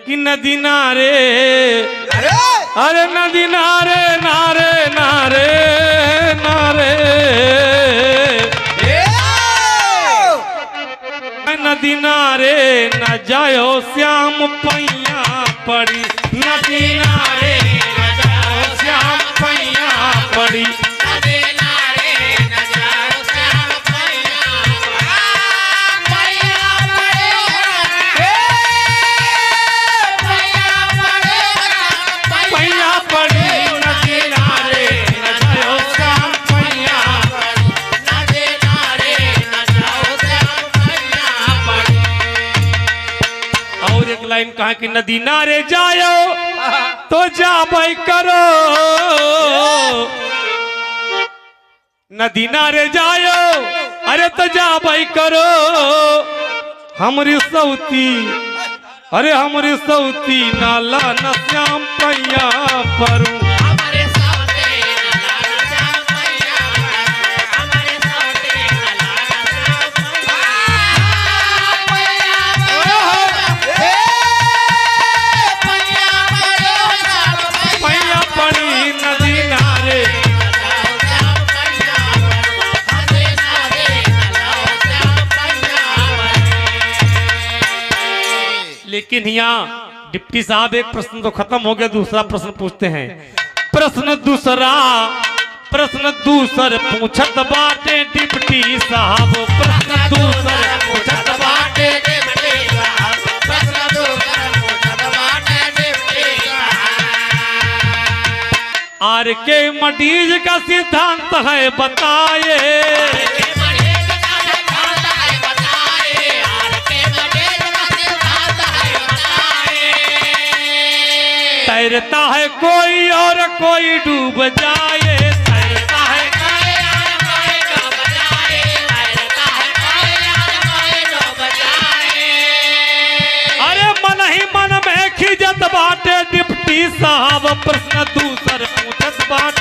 कि नदी नारे, अरे नदी नारे नारे नारे नारे, नदी नारे न जायो श्याम पैया पड़ी, नदी नारे न जायो श्याम पैया पड़ी, नदी नारे न जायो श्याम पैया पैया पड़ी, नदी नारे न जायो श्याम पैया पड़ी, नदी नारे न जायो श्याम पैया पड़ी। और एक लाइन कहा कि नदी नारे जायो तो जा भाई करो, नदी नारे जायो अरे तो जा भाई करो, हमरी सौती अरे हमरी सौती नाला न श्याम पैया परू, लेकिन यहाँ डिप्टी साहब एक प्रश्न तो खत्म हो गया, दूसरा प्रश्न पूछते हैं। प्रश्न दूसरा पूछत बाटे डिप्टी साहब, प्रश्न दूसर पूछत बाटे डिप्टी साहब, प्रश्न दूसर पूछत बाटे डिप्टी साहब। आर के मडीज का सिद्धांत है बताए, तैरता है कोई और कोई डूब जाए, तैरता है कोई और कोई डूब जाए, तैरता है कोई और कोई डूब जाए। अरे मन ही मन में खिजत बाटे डिप्टी साहब, प्रश्न दूसर पूछत बाटे